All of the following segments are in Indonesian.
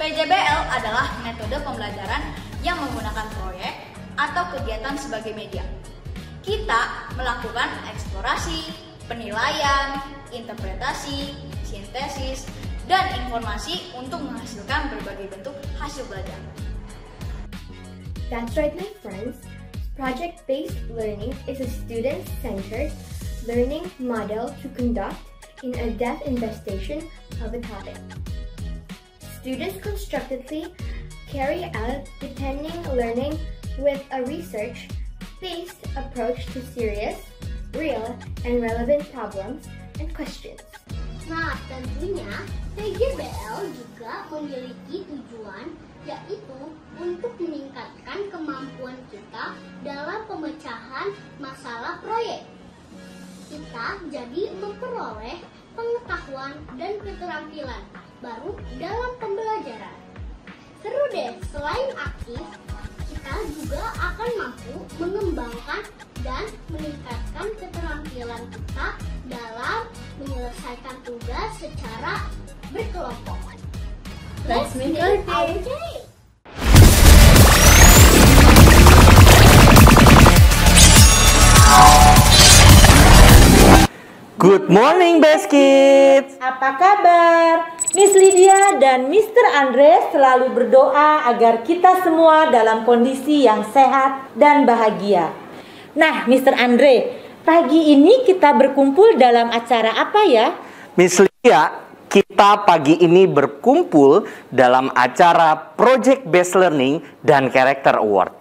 PJBL adalah metode pembelajaran yang menggunakan proyek atau kegiatan sebagai media. Kita melakukan eksplorasi, penilaian, interpretasi, sintesis, dan informasi untuk menghasilkan berbagai bentuk hasil belajar. That's right, my friends. Project-based learning is a student-centered learning model to conduct in a depth investigation of a topic. Students constructively carry out depending learning with a research-based approach to serious, real, and relevant problems and questions. Nah, tentunya PJBL juga memiliki tujuan, yaitu untuk meningkatkan kemampuan kita dalam pemecahan masalah proyek. Kita jadi memperoleh pengetahuan dan keterampilan baru dalam pembelajaran. Seru deh, selain aktif, kita juga akan mampu mengembangkan dan meningkatkan keterampilan kita dalam menyelesaikan tugas secara berkelompok. Let's make our day! Good morning, Best Kids! Apa kabar? Miss Lydia dan Mr. Andre selalu berdoa agar kita semua dalam kondisi yang sehat dan bahagia. Nah, Mr. Andre, pagi ini kita berkumpul dalam acara apa ya? Miss Lydia, kita pagi ini berkumpul dalam acara Project Based Learning dan Character Award.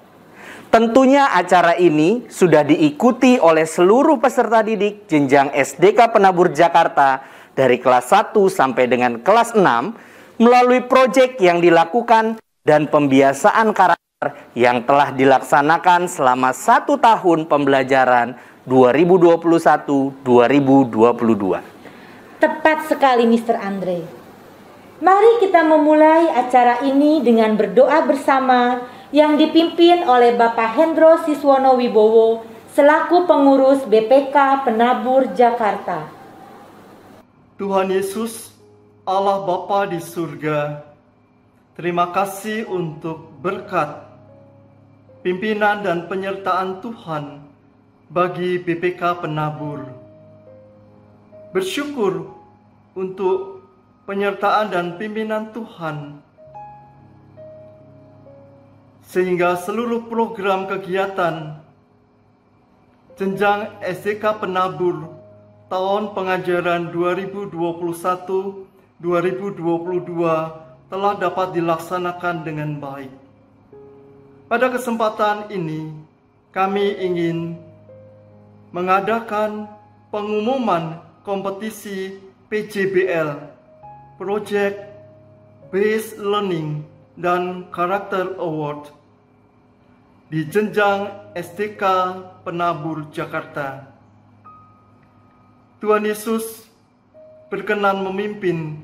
Tentunya acara ini sudah diikuti oleh seluruh peserta didik jenjang SDK Penabur Jakarta dari kelas 1 sampai dengan kelas 6 melalui proyek yang dilakukan dan pembiasaan karakter yang telah dilaksanakan selama 1 tahun pembelajaran 2021-2022. Tepat sekali, Mr. Andre. Mari kita memulai acara ini dengan berdoa bersama yang dipimpin oleh Bapak Hendro Siswono Wibowo selaku pengurus BPK Penabur Jakarta. Tuhan Yesus, Allah Bapa di surga, terima kasih untuk berkat, pimpinan dan penyertaan Tuhan bagi BPK Penabur. Bersyukur untuk penyertaan dan pimpinan Tuhan, sehingga seluruh program kegiatan jenjang SDK Penabur tahun pengajaran 2021-2022 telah dapat dilaksanakan dengan baik. Pada kesempatan ini, kami ingin mengadakan pengumuman kompetisi PJBL, Project Based Learning dan Character Award di jenjang SDK Penabur Jakarta. Tuhan Yesus berkenan memimpin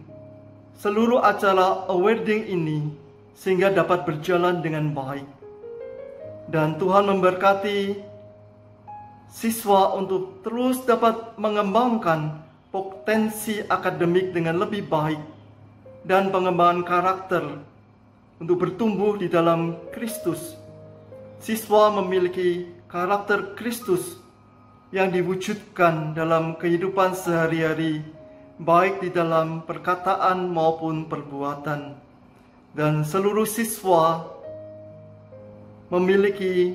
seluruh acara awarding ini sehingga dapat berjalan dengan baik. Dan Tuhan memberkati siswa untuk terus dapat mengembangkan potensi akademik dengan lebih baik dan pengembangan karakter untuk bertumbuh di dalam Kristus. Siswa memiliki karakter Kristus yang diwujudkan dalam kehidupan sehari-hari, baik di dalam perkataan maupun perbuatan. Dan seluruh siswa memiliki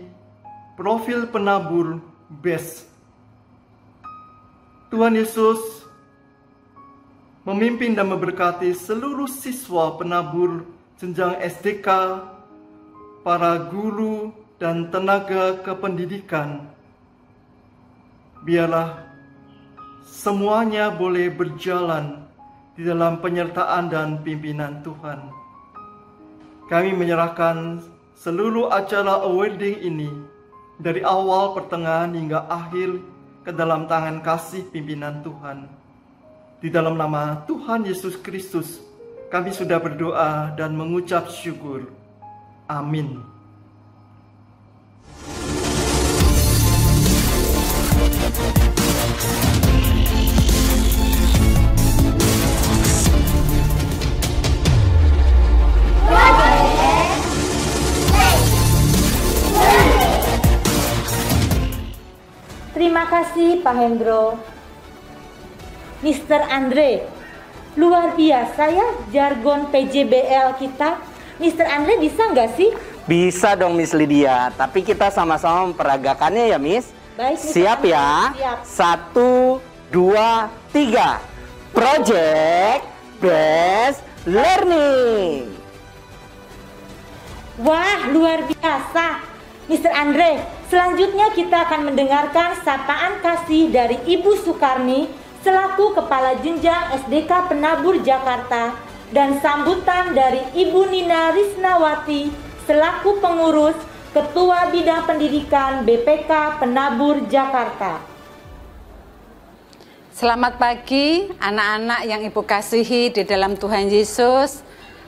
profil penabur best. Tuhan Yesus memimpin dan memberkati seluruh siswa penabur jenjang SDK, para guru dan tenaga kependidikan. Biarlah semuanya boleh berjalan di dalam penyertaan dan pimpinan Tuhan. Kami menyerahkan seluruh acara awarding ini dari awal, pertengahan hingga akhir ke dalam tangan kasih pimpinan Tuhan. Di dalam nama Tuhan Yesus Kristus, kami sudah berdoa dan mengucap syukur. Amin. kasih Pak Hendro. Mr. Andre, luar biasa ya jargon PJBL kita. Mr. Andre bisa nggak sih? Bisa dong Miss Lydia, tapi kita sama-sama memperagakannya ya Miss. Baik, Mr. Siap Andre. ya? Siap. 1, 2, 3. Project Based Learning. Wah, luar biasa. Mr. Andre, selanjutnya kita akan mendengarkan sapaan kasih dari Ibu Sukarni selaku Kepala Jenjang SDK Penabur Jakarta dan sambutan dari Ibu Nina Risnawati selaku Pengurus Ketua Bidang Pendidikan BPK Penabur Jakarta. Selamat pagi anak-anak yang Ibu kasihi di dalam Tuhan Yesus,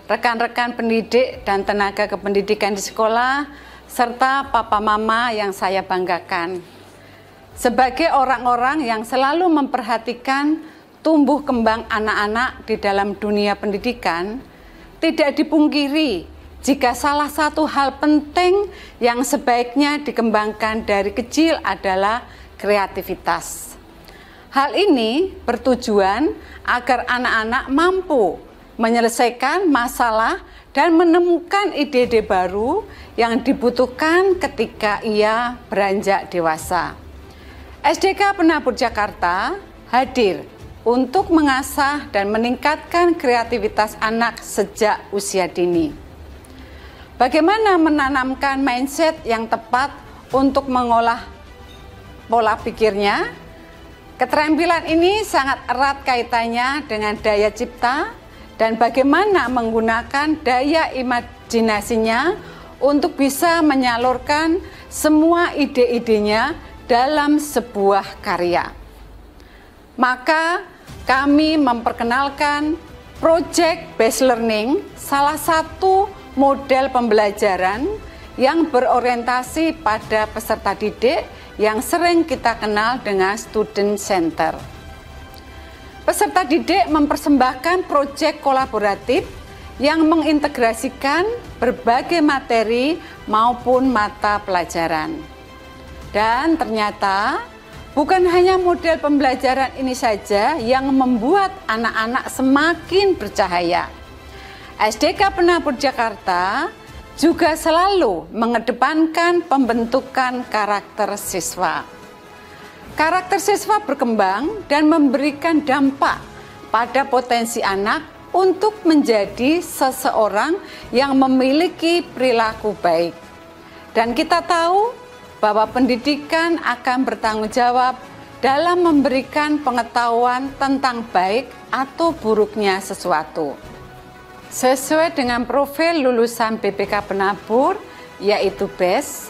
rekan-rekan pendidik dan tenaga kependidikan di sekolah, serta papa mama yang saya banggakan. Sebagai orang-orang yang selalu memperhatikan tumbuh kembang anak-anak di dalam dunia pendidikan, tidak dipungkiri jika salah satu hal penting yang sebaiknya dikembangkan dari kecil adalah kreativitas. Hal ini bertujuan agar anak-anak mampu menyelesaikan masalah dan menemukan ide-ide baru yang dibutuhkan ketika ia beranjak dewasa. SDK Penabur Jakarta hadir untuk mengasah dan meningkatkan kreativitas anak sejak usia dini. Bagaimana menanamkan mindset yang tepat untuk mengolah pola pikirnya? Keterampilan ini sangat erat kaitannya dengan daya cipta dan bagaimana menggunakan daya imajinasinya untuk bisa menyalurkan semua ide-idenya dalam sebuah karya. Maka kami memperkenalkan Project Based Learning, salah satu model pembelajaran yang berorientasi pada peserta didik yang sering kita kenal dengan student center. Peserta didik mempersembahkan proyek kolaboratif yang mengintegrasikan berbagai materi maupun mata pelajaran. Dan ternyata bukan hanya model pembelajaran ini saja yang membuat anak-anak semakin bercahaya. SDK Penabur Jakarta juga selalu mengedepankan pembentukan karakter siswa. Karakter siswa berkembang dan memberikan dampak pada potensi anak untuk menjadi seseorang yang memiliki perilaku baik. Dan kita tahu bahwa pendidikan akan bertanggung jawab dalam memberikan pengetahuan tentang baik atau buruknya sesuatu. Sesuai dengan profil lulusan BPK Penabur, yaitu BES,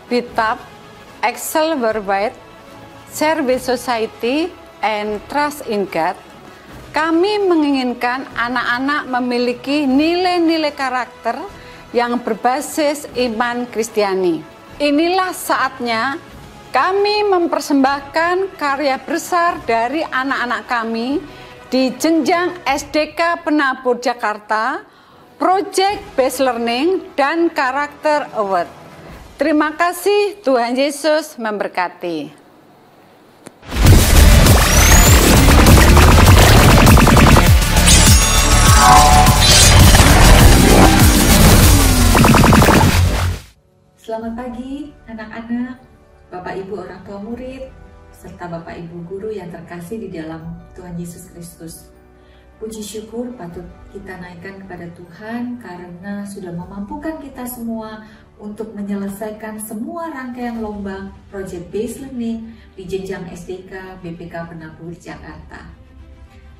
BITAP, Excel Worldwide, Service Society, and Trust in God, kami menginginkan anak-anak memiliki nilai-nilai karakter yang berbasis iman Kristiani. Inilah saatnya kami mempersembahkan karya besar dari anak-anak kami di jenjang SDK Penabur Jakarta, Project Based Learning, dan Karakter Award. Terima kasih, Tuhan Yesus memberkati. Selamat pagi anak-anak, Bapak Ibu orang tua murid, serta Bapak Ibu guru yang terkasih di dalam Tuhan Yesus Kristus. Puji syukur patut kita naikkan kepada Tuhan karena sudah memampukan kita semua untuk menyelesaikan semua rangkaian lomba Project Based Learning di jenjang SDK BPK Penabur Jakarta.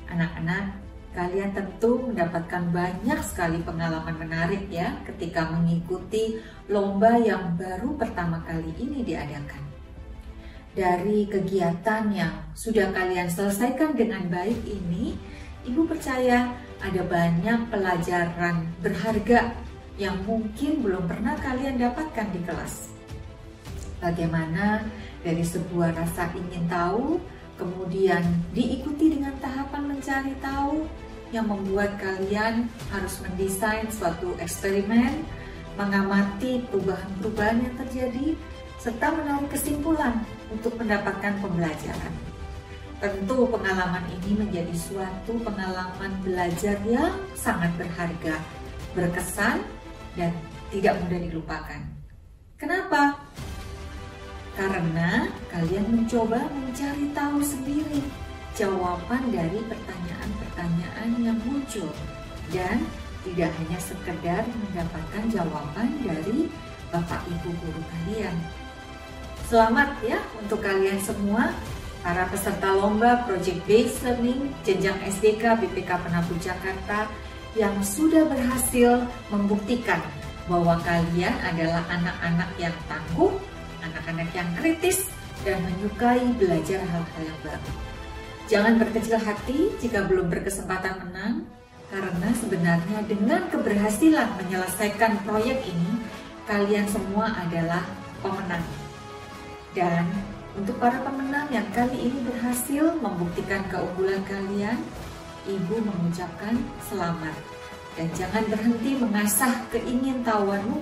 Anak-anak, kalian tentu mendapatkan banyak sekali pengalaman menarik ya ketika mengikuti lomba yang baru pertama kali ini diadakan. Dari kegiatan yang sudah kalian selesaikan dengan baik ini, Ibu percaya ada banyak pelajaran berharga yang mungkin belum pernah kalian dapatkan di kelas. Bagaimana dari sebuah rasa ingin tahu, kemudian diikuti dengan tahapan mencari tahu yang membuat kalian harus mendesain suatu eksperimen, mengamati perubahan-perubahan yang terjadi, serta menarik kesimpulan untuk mendapatkan pembelajaran. Tentu pengalaman ini menjadi suatu pengalaman belajar yang sangat berharga, berkesan, dan tidak mudah dilupakan. Kenapa? Karena kalian mencoba mencari tahu sendiri jawaban dari pertanyaan-pertanyaan yang muncul, dan tidak hanya sekedar mendapatkan jawaban dari Bapak Ibu guru kalian. Selamat ya untuk kalian semua, para peserta lomba Project Based Learning jenjang SDK BPK Penabur Jakarta yang sudah berhasil membuktikan bahwa kalian adalah anak-anak yang tangguh, anak-anak yang kritis, dan menyukai belajar hal-hal yang baru. Jangan berkecil hati jika belum berkesempatan menang, karena sebenarnya dengan keberhasilan menyelesaikan proyek ini, kalian semua adalah pemenang. Dan untuk para pemenang yang kali ini berhasil membuktikan keunggulan kalian, Ibu mengucapkan selamat. Dan jangan berhenti mengasah keingintahuanmu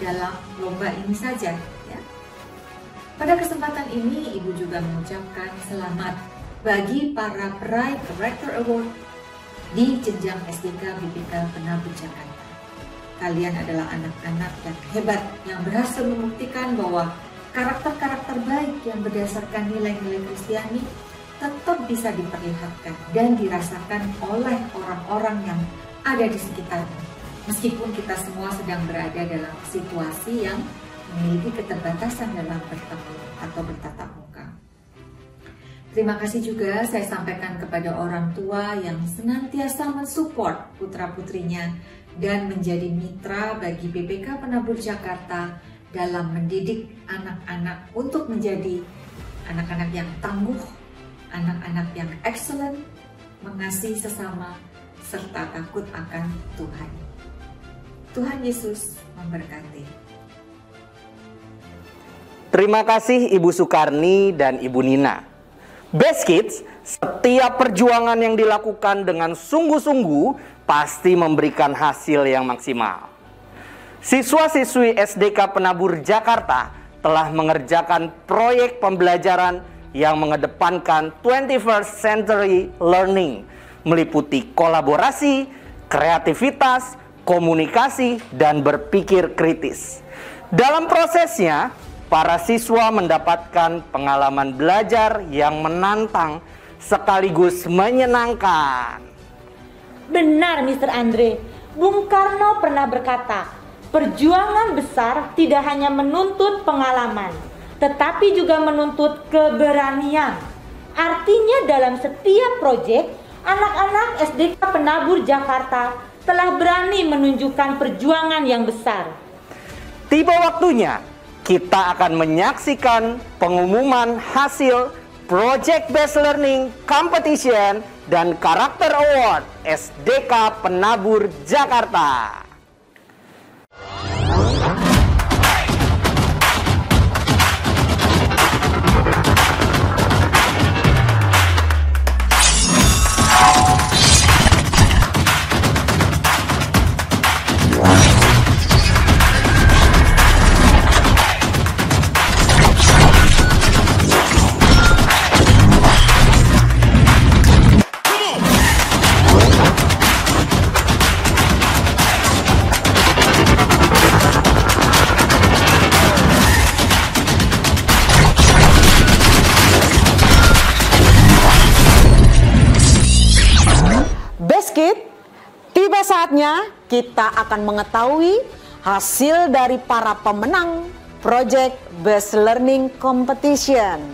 dalam lomba ini saja, ya. Pada kesempatan ini, Ibu juga mengucapkan selamat bagi para peraih Character Award di jenjang SDK BPK Penabur Jakarta. Kalian adalah anak-anak yang hebat yang berhasil membuktikan bahwa karakter-karakter baik yang berdasarkan nilai-nilai Kristiani tetap bisa diperlihatkan dan dirasakan oleh orang-orang yang ada di sekitarnya, meskipun kita semua sedang berada dalam situasi yang memiliki keterbatasan dalam bertemu atau bertatap muka. Terima kasih juga saya sampaikan kepada orang tua yang senantiasa mensupport putra-putrinya dan menjadi mitra bagi BPK Penabur Jakarta dalam mendidik anak-anak untuk menjadi anak-anak yang tangguh, anak-anak yang excellent, mengasihi sesama, serta takut akan Tuhan. Tuhan Yesus memberkati. Terima kasih Ibu Sukarni dan Ibu Nina. Best Kids, setiap perjuangan yang dilakukan dengan sungguh-sungguh pasti memberikan hasil yang maksimal. Siswa-siswi SDK Penabur Jakarta telah mengerjakan proyek pembelajaran yang mengedepankan 21st century learning, meliputi kolaborasi, kreativitas, komunikasi, dan berpikir kritis. Dalam prosesnya, para siswa mendapatkan pengalaman belajar yang menantang sekaligus menyenangkan. Benar, Mr. Andre. Bung Karno pernah berkata, perjuangan besar tidak hanya menuntut pengalaman, tetapi juga menuntut keberanian. Artinya dalam setiap proyek, anak-anak SDK Penabur Jakarta telah berani menunjukkan perjuangan yang besar. Tiba waktunya kita akan menyaksikan pengumuman hasil Project Based Learning Competition dan Karakter Award SDK Penabur Jakarta. Tiba saatnya kita akan mengetahui hasil dari para pemenang Project Based Learning Competition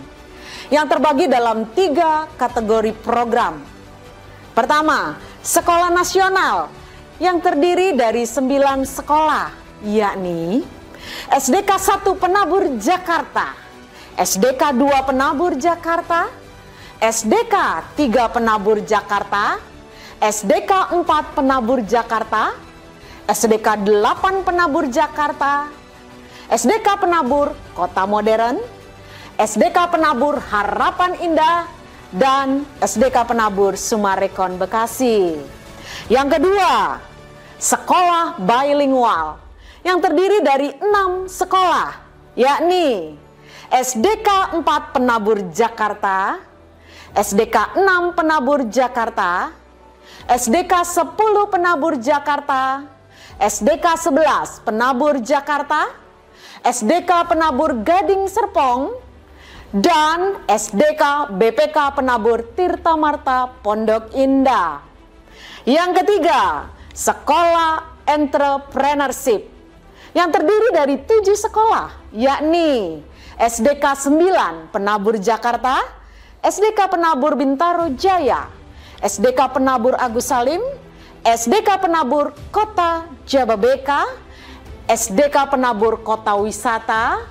yang terbagi dalam 3 kategori program. Pertama, sekolah nasional yang terdiri dari 9 sekolah, yakni SDK 1 Penabur Jakarta, SDK 2 Penabur Jakarta, SDK 3 Penabur Jakarta, SDK 4 Penabur Jakarta, SDK 8 Penabur Jakarta, SDK Penabur Kota Modern, SDK Penabur Harapan Indah, dan SDK Penabur Sumarekon Bekasi. Yang kedua, sekolah bilingual yang terdiri dari 6 sekolah, yakni SDK 4 Penabur Jakarta, SDK 6 Penabur Jakarta, SDK 10 Penabur Jakarta, SDK 11 Penabur Jakarta, SDK Penabur Gading Serpong, dan SDK BPK Penabur Tirta Marta Pondok Indah. Yang ketiga, Sekolah Entrepreneurship yang terdiri dari 7 sekolah, yakni SDK 9 Penabur Jakarta, SDK Penabur Bintaro Jaya, SDK Penabur Agus Salim, SDK Penabur Kota Jababeka, SDK Penabur Kota Wisata,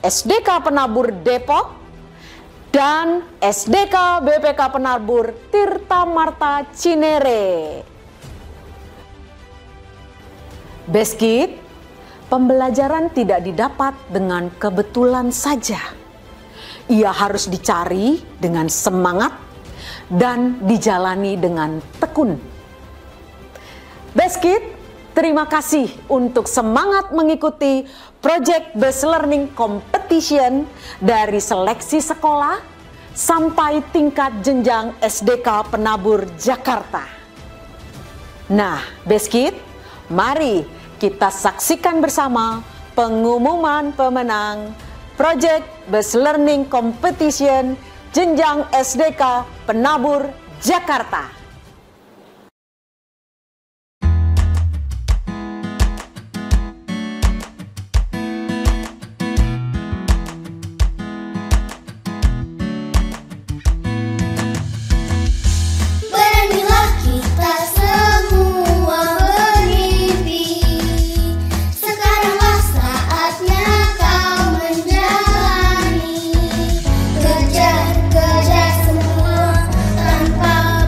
SDK Penabur Depok, dan SDK BPK Penabur Tirta Marta Cinere. Beskid, pembelajaran tidak didapat dengan kebetulan saja. Ia harus dicari dengan semangat dan dijalani dengan tekun. Beskid, terima kasih untuk semangat mengikuti Project Based Learning Competition dari seleksi sekolah sampai tingkat jenjang SDK Penabur Jakarta. Nah, Beskid, mari kita saksikan bersama pengumuman pemenang Project Based Learning Competition jenjang SDK Penabur Jakarta. Kejar semua tanpa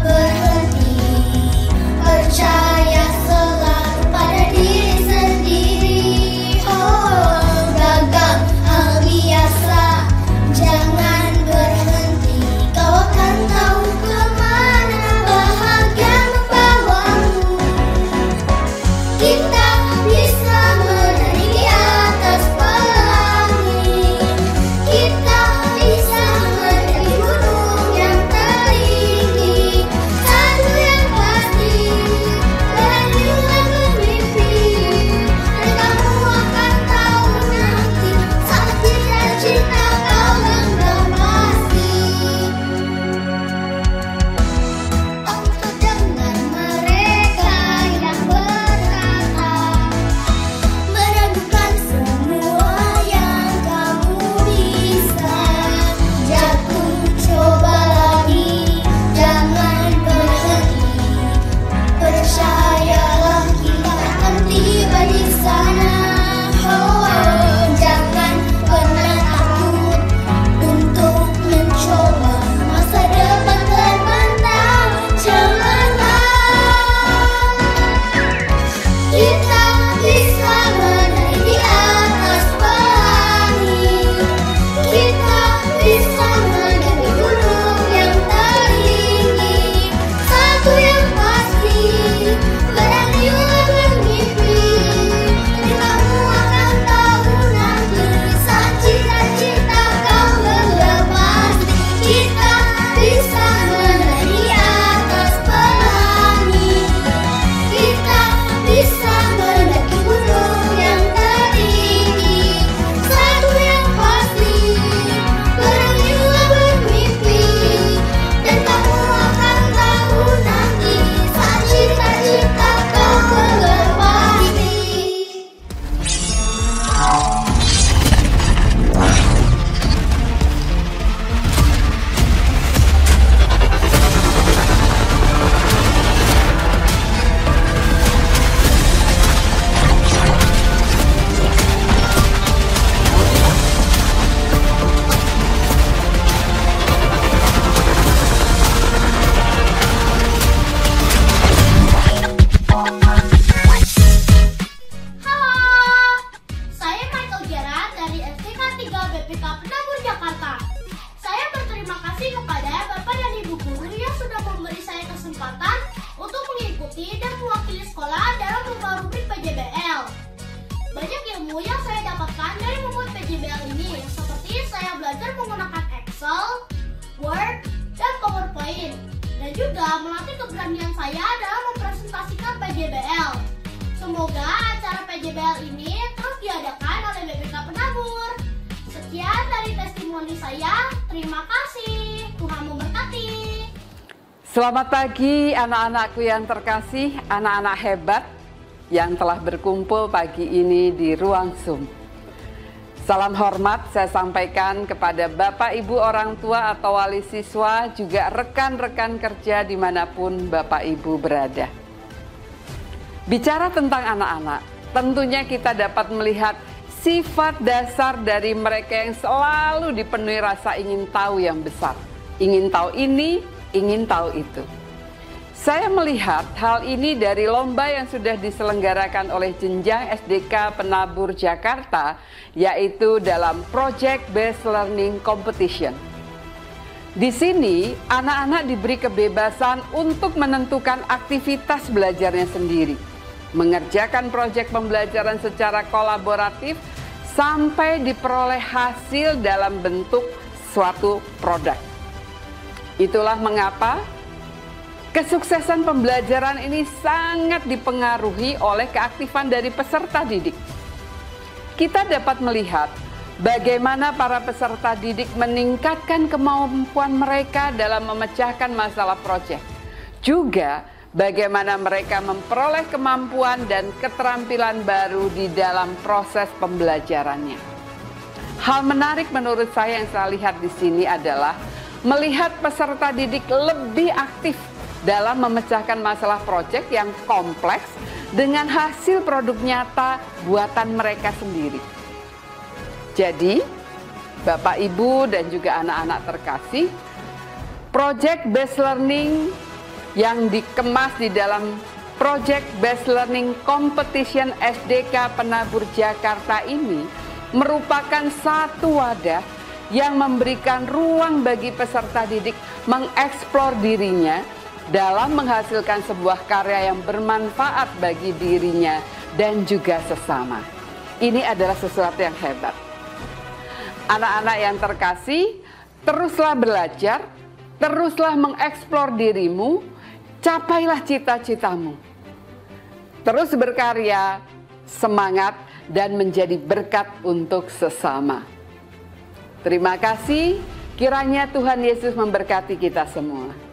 saya belajar menggunakan Excel, Word, dan PowerPoint. Dan juga melatih keberanian saya dalam mempresentasikan PJBL. Semoga acara PJBL ini terus diadakan oleh BPK Penabur. Sekian dari testimoni saya. Terima kasih. Tuhan memberkati. Selamat pagi anak-anakku yang terkasih, anak-anak hebat yang telah berkumpul pagi ini di ruang Zoom. Salam hormat saya sampaikan kepada Bapak Ibu orang tua atau wali siswa, juga rekan-rekan kerja dimanapun Bapak Ibu berada. Bicara tentang anak-anak, tentunya kita dapat melihat sifat dasar dari mereka yang selalu dipenuhi rasa ingin tahu yang besar. Ingin tahu ini, ingin tahu itu. Saya melihat hal ini dari lomba yang sudah diselenggarakan oleh jenjang SDK Penabur Jakarta, yaitu dalam Project Based Learning Competition. Di sini, anak-anak diberi kebebasan untuk menentukan aktivitas belajarnya sendiri, mengerjakan proyek pembelajaran secara kolaboratif sampai diperoleh hasil dalam bentuk suatu produk. Itulah mengapa kesuksesan pembelajaran ini sangat dipengaruhi oleh keaktifan dari peserta didik. Kita dapat melihat bagaimana para peserta didik meningkatkan kemampuan mereka dalam memecahkan masalah proyek. Juga bagaimana mereka memperoleh kemampuan dan keterampilan baru di dalam proses pembelajarannya. Hal menarik menurut saya yang saya lihat di sini adalah melihat peserta didik lebih aktif dalam memecahkan masalah proyek yang kompleks dengan hasil produk nyata buatan mereka sendiri. Jadi, Bapak, Ibu, dan juga anak-anak terkasih, Project Based Learning yang dikemas di dalam Project Based Learning Competition SDK Penabur Jakarta ini merupakan satu wadah yang memberikan ruang bagi peserta didik mengeksplor dirinya dalam menghasilkan sebuah karya yang bermanfaat bagi dirinya dan juga sesama. Ini adalah sesuatu yang hebat. Anak-anak yang terkasih, teruslah belajar, teruslah mengeksplor dirimu, capailah cita-citamu. Terus berkarya, semangat, dan menjadi berkat untuk sesama. Terima kasih, kiranya Tuhan Yesus memberkati kita semua.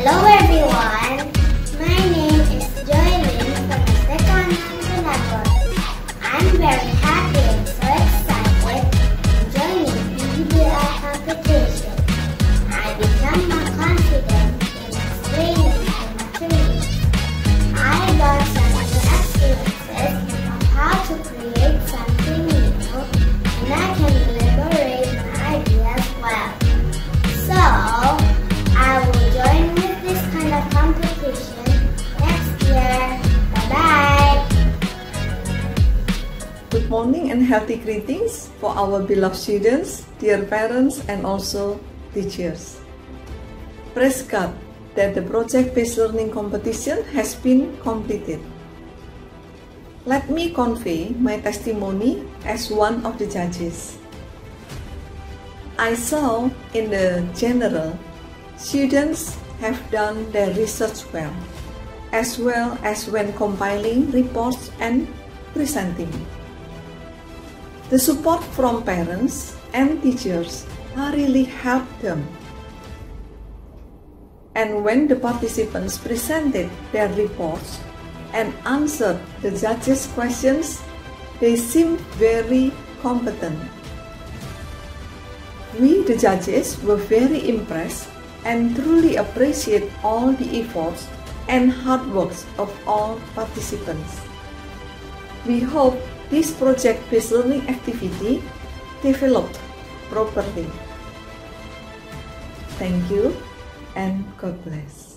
Hello everyone, my name is Joylyn from SDK Penabur. I'm very happy and so excited to join in PJBL competition. I become more confident in explaining and material. I got some new experiences of how to create something new, and I can elaborate my ideas well. So, morning and healthy greetings for our beloved students, dear parents, and also teachers. Praise God that the project-based learning competition has been completed. Let me convey my testimony as one of the judges. I saw in the general, students have done their research well as when compiling reports and presenting. The support from parents and teachers really helped them. And when the participants presented their reports and answered the judges' questions, they seemed very competent. We, the judges, were very impressed and truly appreciate all the efforts and hard work of all participants. We hope this project-based learning activity developed properly. Thank you and God bless.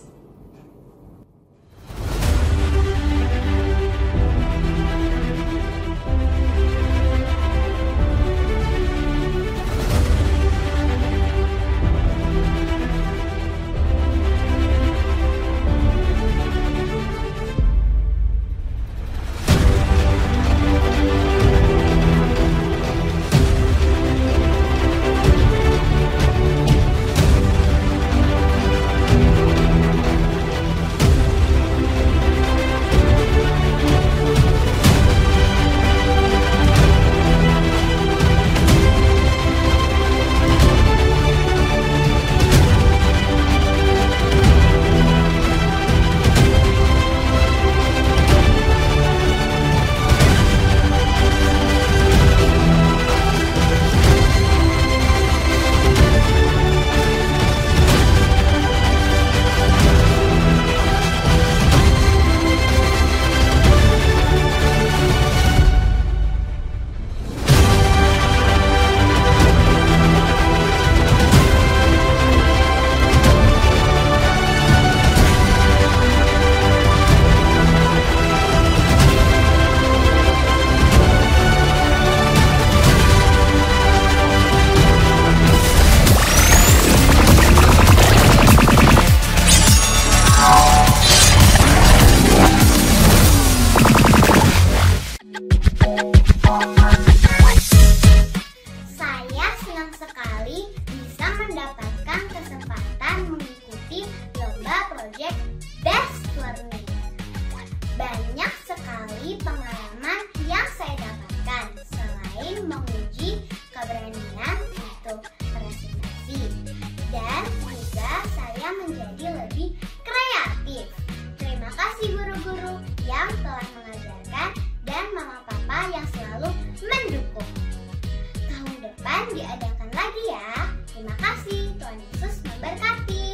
Diadakan lagi ya. Terima kasih, Tuhan Yesus memberkati.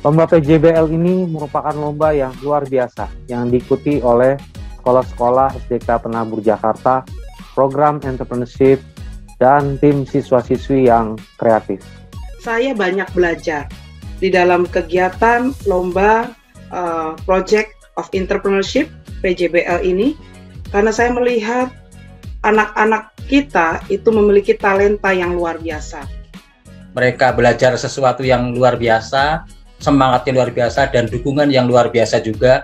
Lomba PJBL ini merupakan lomba yang luar biasa yang diikuti oleh sekolah-sekolah SDK Penabur Jakarta, program entrepreneurship, dan tim siswa-siswi yang kreatif. Saya banyak belajar di dalam kegiatan lomba Project of Entrepreneurship PJBL ini, karena saya melihat anak-anak kita itu memiliki talenta yang luar biasa. Mereka belajar sesuatu yang luar biasa, semangatnya luar biasa, dan dukungan yang luar biasa juga,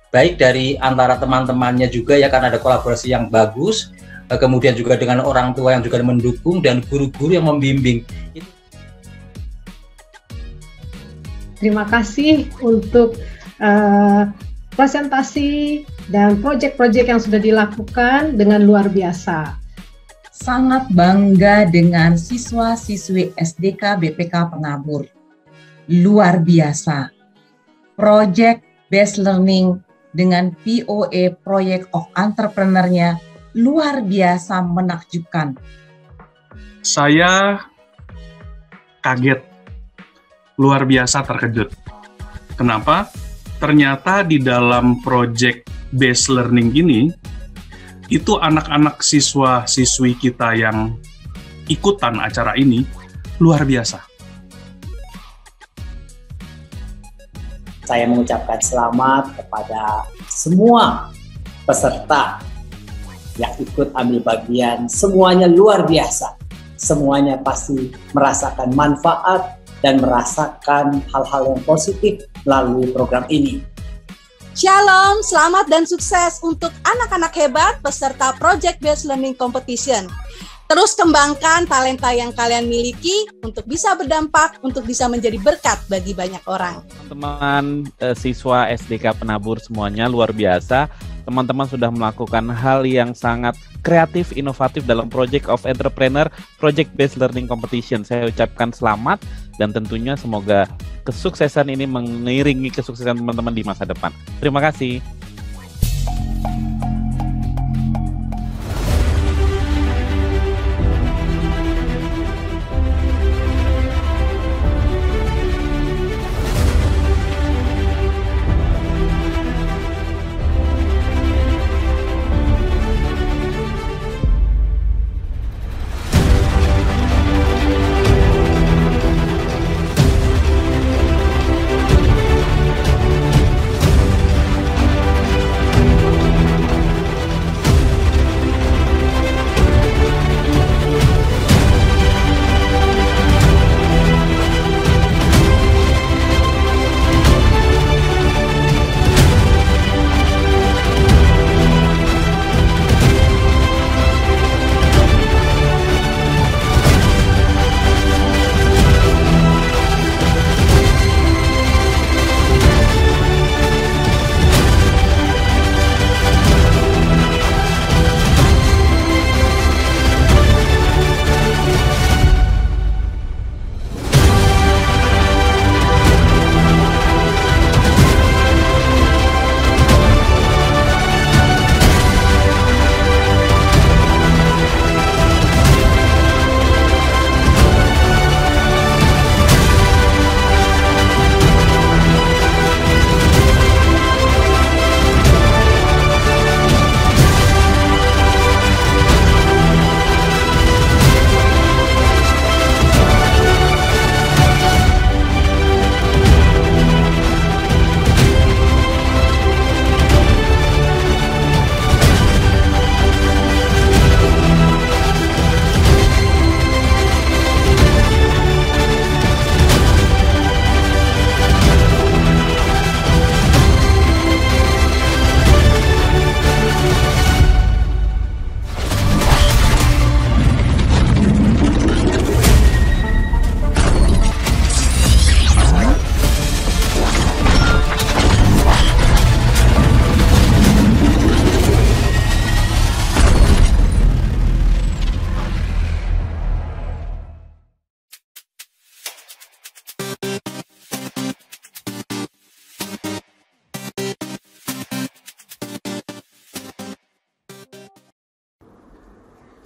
baik dari antara teman-temannya juga ya, karena ada kolaborasi yang bagus, kemudian juga dengan orang tua yang juga mendukung, dan guru-guru yang membimbing. Terima kasih untuk presentasi dan proyek-proyek yang sudah dilakukan dengan luar biasa. Sangat bangga dengan siswa-siswi SDK BPK Penabur. Luar biasa. Project Based Learning dengan POE Project of Entrepreneur-nya luar biasa menakjubkan. Saya kaget, luar biasa terkejut. Kenapa? Ternyata di dalam project based learning ini, itu anak-anak siswa-siswi kita yang ikutan acara ini luar biasa. Saya mengucapkan selamat kepada semua peserta yang ikut ambil bagian. Semuanya luar biasa. Semuanya pasti merasakan manfaat dan merasakan hal-hal yang positif melalui program ini. Shalom, selamat dan sukses untuk anak-anak hebat peserta Project Based Learning Competition. Terus kembangkan talenta yang kalian miliki untuk bisa berdampak, untuk bisa menjadi berkat bagi banyak orang. Teman-teman siswa SDK Penabur semuanya luar biasa. Teman-teman sudah melakukan hal yang sangat kreatif, inovatif dalam Project of Entrepreneur, Project Based Learning Competition. Saya ucapkan selamat dan tentunya semoga kesuksesan ini mengiringi kesuksesan teman-teman di masa depan. Terima kasih.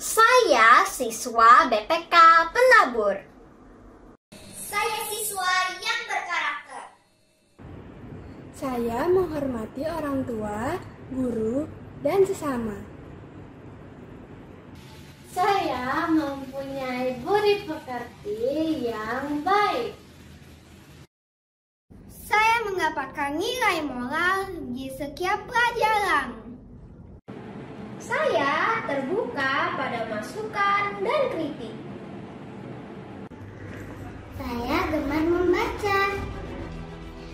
Saya siswa BPK Penabur. Saya siswa yang berkarakter. Saya menghormati orang tua, guru, dan sesama. Saya mempunyai budi pekerti yang baik. Saya mendapatkan nilai moral di setiap pelajaran. Saya terbuka pada masukan dan kritik. Saya gemar membaca.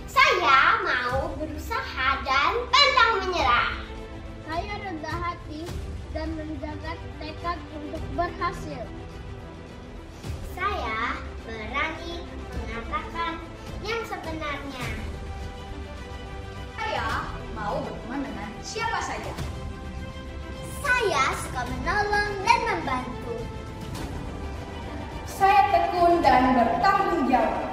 Saya mau berusaha dan pantang menyerah. Saya rendah hati dan menjaga tekad untuk berhasil. Saya berani mengatakan yang sebenarnya. Saya mau berteman dengan siapa saja. Saya suka menolong dan membantu. Saya tekun dan bertanggung jawab.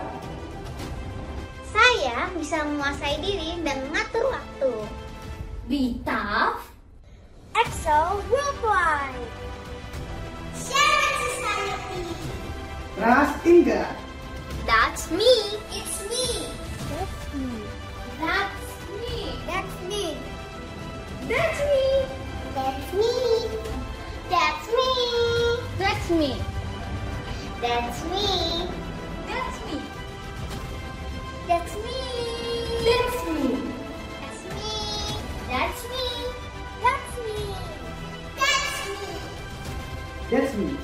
Saya bisa menguasai diri dan mengatur waktu. Be tough. Excel worldwide. Share society. Trust in God. That's me. It's me. That's me. That's me. That's me. That's me. That's me. That's me. That's me. That's me. That's me. That's me. That's That's me.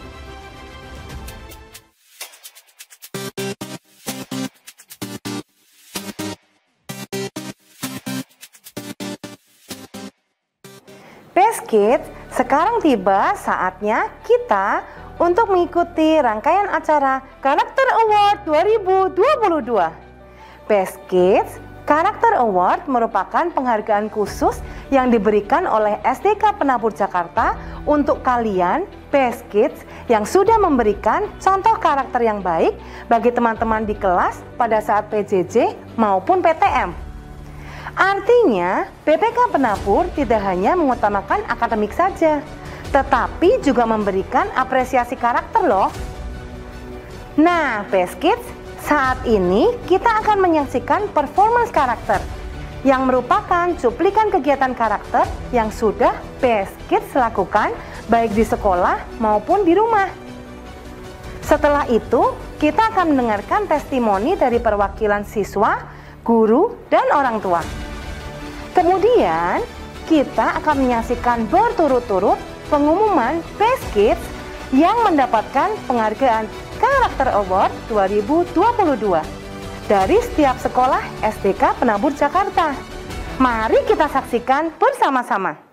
Best Kids, sekarang tiba saatnya kita untuk mengikuti rangkaian acara Karakter Award 2022. Best Kids, Karakter Award merupakan penghargaan khusus yang diberikan oleh SDK Penabur Jakarta untuk kalian, Best Kids, yang sudah memberikan contoh karakter yang baik bagi teman-teman di kelas pada saat PJJ maupun PTM. Artinya, BPK Penabur tidak hanya mengutamakan akademik saja, tetapi juga memberikan apresiasi karakter loh. Nah, Best Kids, saat ini kita akan menyaksikan performance karakter yang merupakan cuplikan kegiatan karakter yang sudah Best Kids lakukan baik di sekolah maupun di rumah. Setelah itu, kita akan mendengarkan testimoni dari perwakilan siswa, guru, dan orang tua. Kemudian, kita akan menyaksikan berturut-turut pengumuman Best Kids yang mendapatkan penghargaan Karakter Award 2022 dari setiap sekolah SDK Penabur Jakarta. Mari kita saksikan bersama-sama.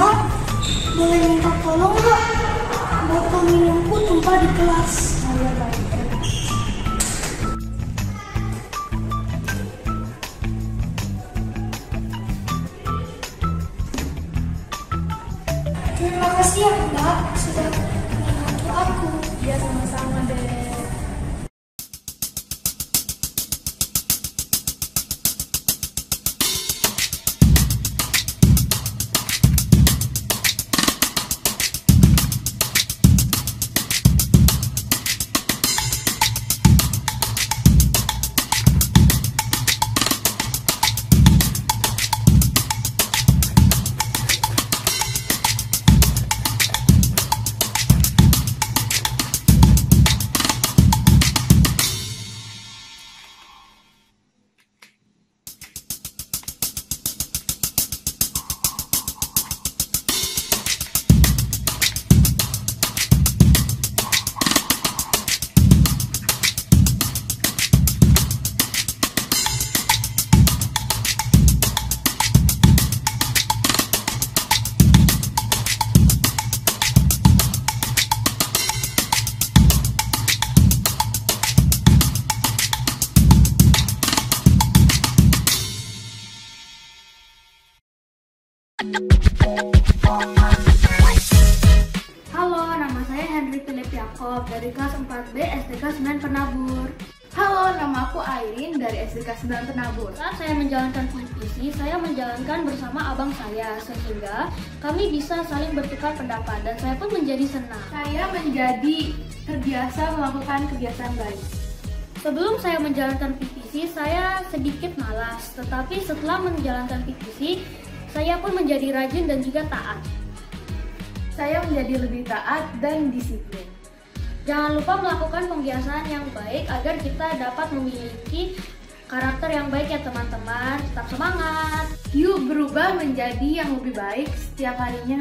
Kak, boleh minta tolong nggak? Botol minumku tumpah di kelas. Terima kasih ya Mbak, sudah membantu aku. Ya sama-sama deh. Halo, nama saya Henry Philip Yakob dari kelas 4B SDK 9 Penabur. Halo, nama aku Airin dari SDK 9 Penabur. Saat saya menjalankan visi, saya menjalankan bersama abang saya, sehingga kami bisa saling bertukar pendapat dan saya pun menjadi senang. Saya menjadi terbiasa melakukan kebiasaan baik. Sebelum saya menjalankan PPC, saya sedikit malas, tetapi setelah menjalankan PPC, saya pun menjadi rajin dan juga taat. Saya menjadi lebih taat dan disiplin. Jangan lupa melakukan pembiasaan yang baik agar kita dapat memiliki karakter yang baik ya teman-teman. Tetap semangat. Yuk berubah menjadi yang lebih baik setiap harinya.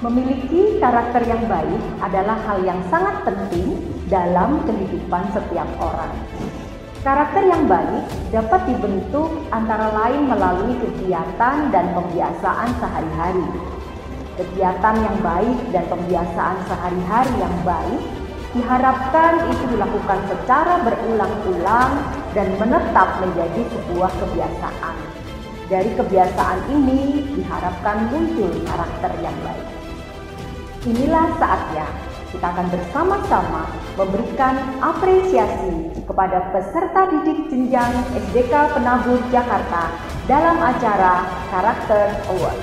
Memiliki karakter yang baik adalah hal yang sangat penting dalam kehidupan setiap orang. Karakter yang baik dapat dibentuk antara lain melalui kegiatan dan pembiasaan sehari-hari. Kegiatan yang baik dan pembiasaan sehari-hari yang baik diharapkan itu dilakukan secara berulang-ulang dan menetap menjadi sebuah kebiasaan. Dari kebiasaan ini diharapkan muncul karakter yang baik. Inilah saatnya kita akan bersama-sama memberikan apresiasi kepada peserta didik jenjang SDK Penabur Jakarta dalam acara Karakter Award.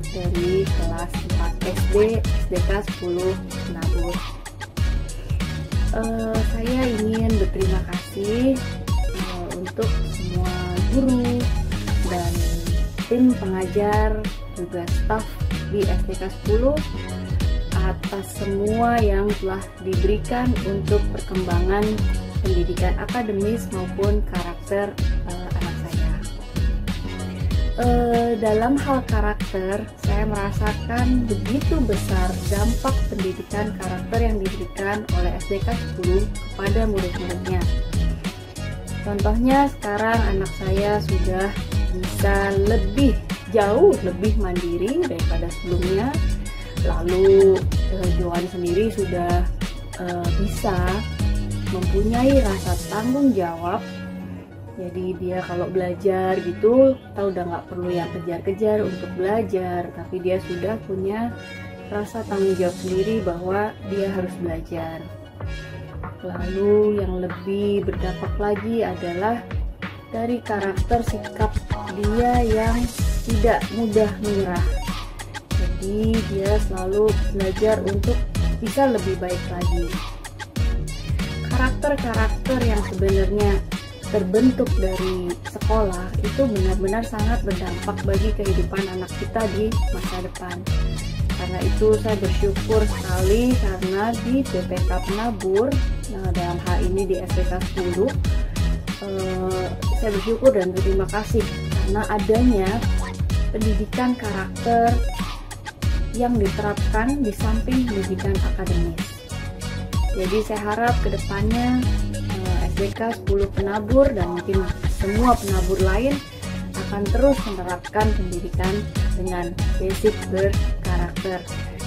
dari kelas 4 SD SDK 10 Penabur. Saya ingin berterima kasih untuk semua guru dan tim pengajar juga staf di SDK 10 atas semua yang telah diberikan untuk perkembangan pendidikan akademis maupun karakter anak saya. Dalam hal karakter, saya merasakan begitu besar dampak pendidikan karakter yang diberikan oleh SDK 10 kepada murid-muridnya. Contohnya sekarang anak saya sudah bisa jauh lebih mandiri daripada sebelumnya. Lalu Johan sendiri sudah bisa mempunyai rasa tanggung jawab. Jadi dia kalau belajar gitu, kita udah nggak perlu yang kejar-kejar untuk belajar, tapi dia sudah punya rasa tanggung jawab sendiri bahwa dia harus belajar. Lalu yang lebih berdampak lagi adalah dari karakter sikap dia yang tidak mudah menyerah. Jadi dia selalu belajar untuk bisa lebih baik lagi. Karakter-karakter yang sebenarnya terbentuk dari sekolah itu benar-benar sangat berdampak bagi kehidupan anak kita di masa depan. Karena itu saya bersyukur sekali karena di BPK Penabur, dalam hal ini di SDK 10, saya bersyukur dan berterima kasih karena adanya pendidikan karakter yang diterapkan di samping pendidikan akademis. Jadi saya harap kedepannya SDK 10 Penabur dan mungkin semua penabur lain akan terus menerapkan pendidikan dengan basic berkarakter,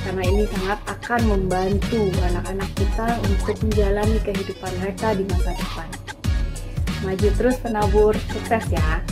karena ini sangat akan membantu anak-anak kita untuk menjalani kehidupan mereka di masa depan. Maju terus penabur, sukses ya!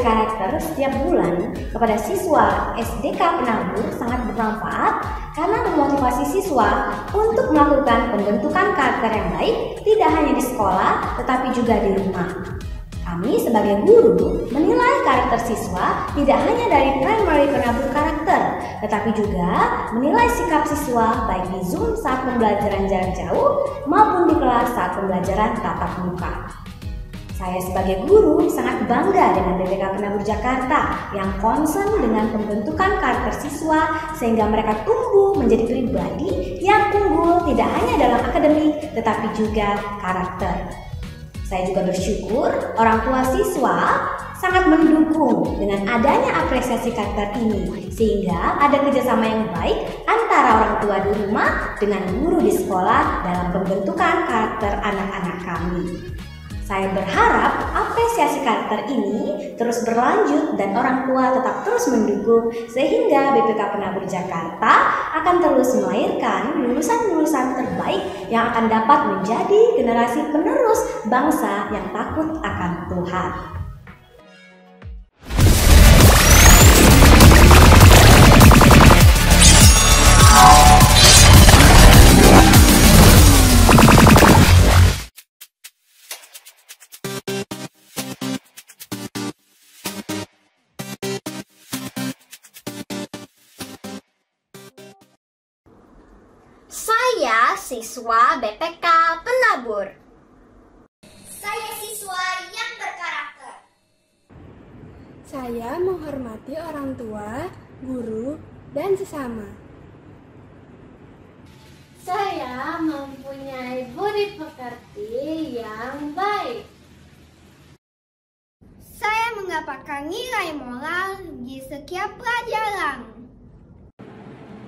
karakter setiap bulan kepada siswa SDK Penabur sangat bermanfaat karena memotivasi siswa untuk melakukan pembentukan karakter yang baik tidak hanya di sekolah tetapi juga di rumah. Kami sebagai guru menilai karakter siswa tidak hanya dari primary penabur karakter, tetapi juga menilai sikap siswa baik di Zoom saat pembelajaran jarak jauh maupun di kelas saat pembelajaran tatap muka. Saya sebagai guru sangat bangga dengan BPK Penabur Jakarta yang concern dengan pembentukan karakter siswa sehingga mereka tumbuh menjadi pribadi yang unggul tidak hanya dalam akademik tetapi juga karakter. Saya juga bersyukur orang tua siswa sangat mendukung dengan adanya apresiasi karakter ini sehingga ada kerjasama yang baik antara orang tua di rumah dengan guru di sekolah dalam pembentukan karakter anak-anak kami. Saya berharap apresiasi karakter ini terus berlanjut dan orang tua tetap terus mendukung sehingga BPK Penabur Jakarta akan terus melahirkan lulusan-lulusan terbaik yang akan dapat menjadi generasi penerus bangsa yang takut akan Tuhan. Saya siswa BPK Penabur. Saya siswa yang berkarakter. Saya menghormati orang tua, guru, dan sesama. Saya mempunyai budi pekerti yang baik. Saya mendapatkan nilai moral di setiap pelajaran.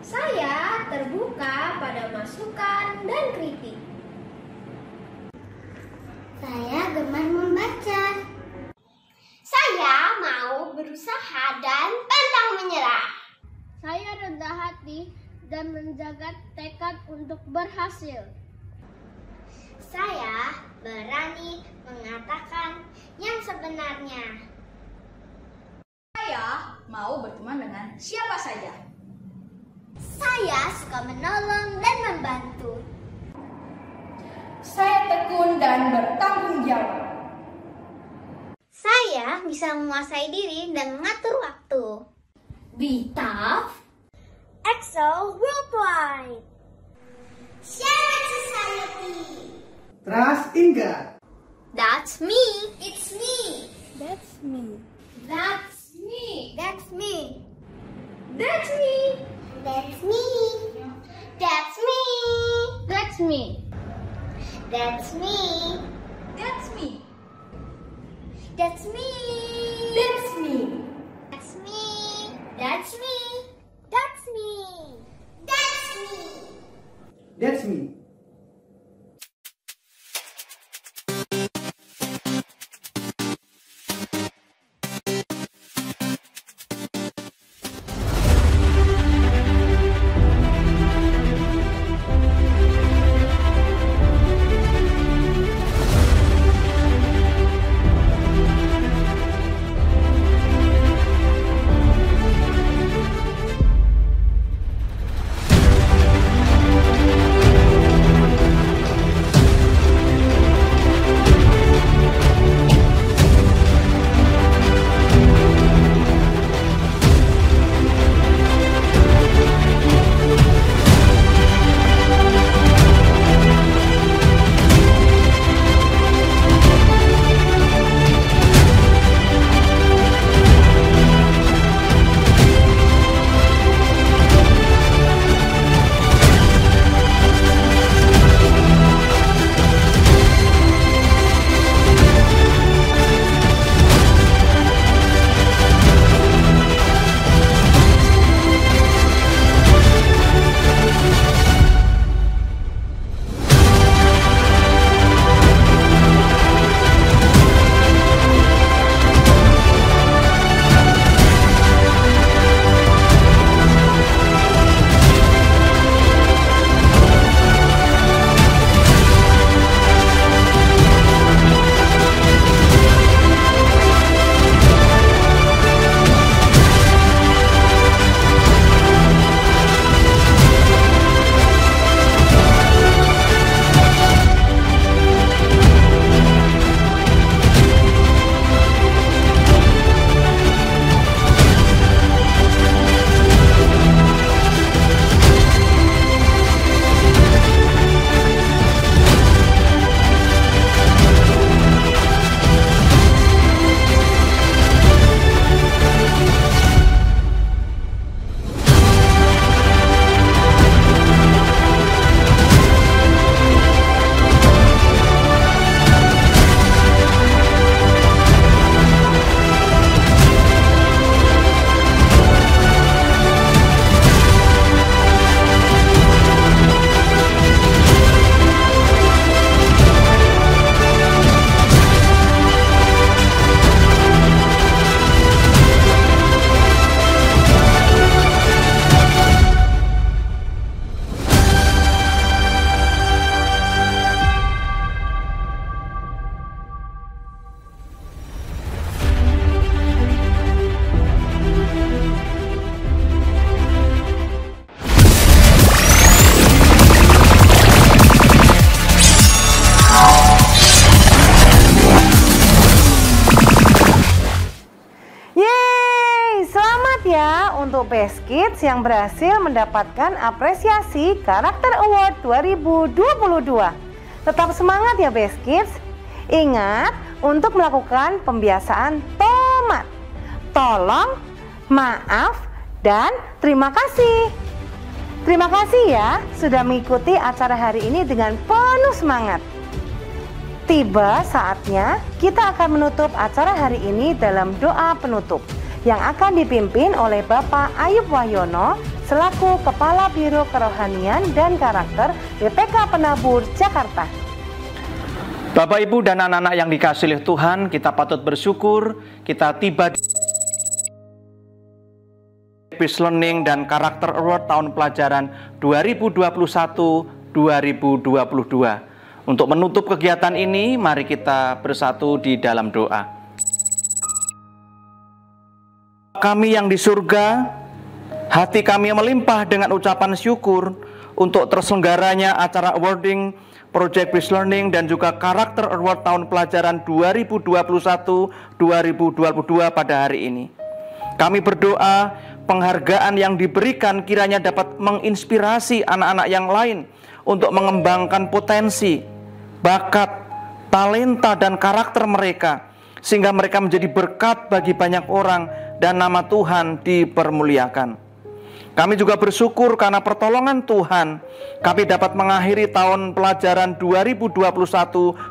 Saya terbuka pada masukan dan kritik. Saya gemar membaca. Saya mau berusaha dan pantang menyerah. Saya rendah hati dan menjaga tekad untuk berhasil. Saya berani mengatakan yang sebenarnya. Saya mau berteman dengan siapa saja. Saya suka menolong dan membantu. Saya tekun dan bertanggung jawab. Saya bisa menguasai diri dan mengatur waktu. Be tough. Excel worldwide. Share society. Trust in God. That's me. It's me. That's me. That's me. That's me. That's me. That's me. That's me. That's me. That's me. That's me. That's me. That's me. That's me. That's me. That's me. That's me. That's me. untuk Peskids yang berhasil mendapatkan apresiasi Karakter Award 2022. Tetap semangat ya Peskids. Ingat untuk melakukan pembiasaan tomat. Tolong, maaf, dan terima kasih. Terima kasih ya sudah mengikuti acara hari ini dengan penuh semangat. Tiba saatnya kita akan menutup acara hari ini dalam doa penutup yang akan dipimpin oleh Bapak Ayub Wahyono selaku Kepala Biro Kerohanian dan Karakter BPK Penabur Jakarta. Bapak, Ibu, dan anak-anak yang dikasihi oleh Tuhan, kita patut bersyukur kita tiba di Peace Learning dan Karakter Award tahun pelajaran 2021-2022. Untuk menutup kegiatan ini, mari kita bersatu di dalam doa. Kami yang di surga, hati kami melimpah dengan ucapan syukur untuk terselenggaranya acara awarding Project Peace Learning dan juga Karakter Award tahun pelajaran 2021-2022 pada hari ini. Kami berdoa penghargaan yang diberikan kiranya dapat menginspirasi anak-anak yang lain untuk mengembangkan potensi, bakat, talenta, dan karakter mereka, sehingga mereka menjadi berkat bagi banyak orang dan nama Tuhan dipermuliakan. Kami juga bersyukur karena pertolongan Tuhan, kami dapat mengakhiri tahun pelajaran 2021-2022.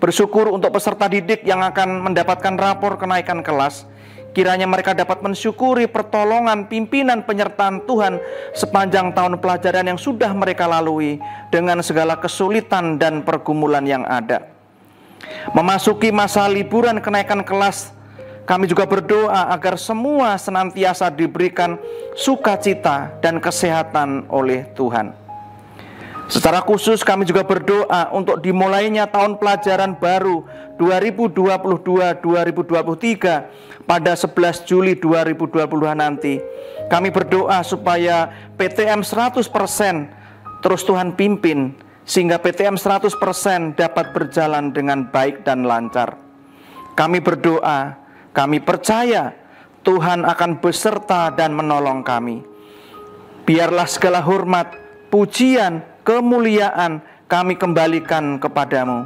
Bersyukur untuk peserta didik yang akan mendapatkan rapor kenaikan kelas. Kiranya mereka dapat mensyukuri pertolongan pimpinan penyertaan Tuhan sepanjang tahun pelajaran yang sudah mereka lalui dengan segala kesulitan dan pergumulan yang ada. Memasuki masa liburan kenaikan kelas, kami juga berdoa agar semua senantiasa diberikan sukacita dan kesehatan oleh Tuhan. Secara khusus kami juga berdoa untuk dimulainya tahun pelajaran baru 2022-2023 pada 11 Juli 2022 nanti. Kami berdoa supaya PTM 100% terus Tuhan pimpin, sehingga PTM 100% dapat berjalan dengan baik dan lancar. Kami berdoa, kami percaya Tuhan akan beserta dan menolong kami. Biarlah segala hormat, pujian, kemuliaan kami kembalikan kepadamu.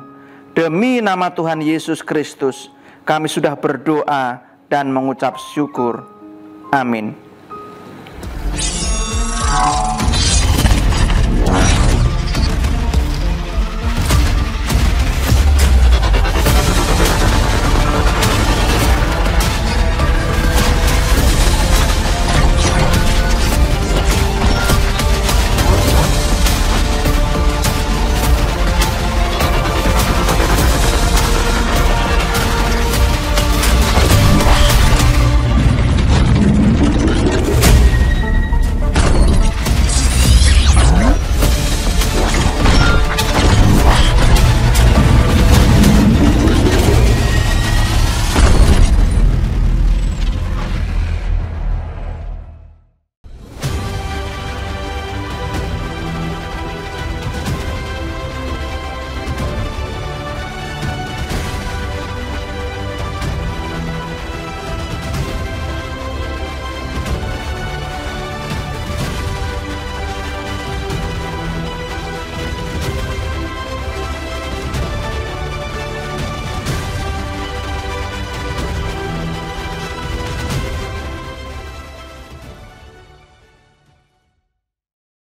Demi nama Tuhan Yesus Kristus, kami sudah berdoa dan mengucap syukur. Amin.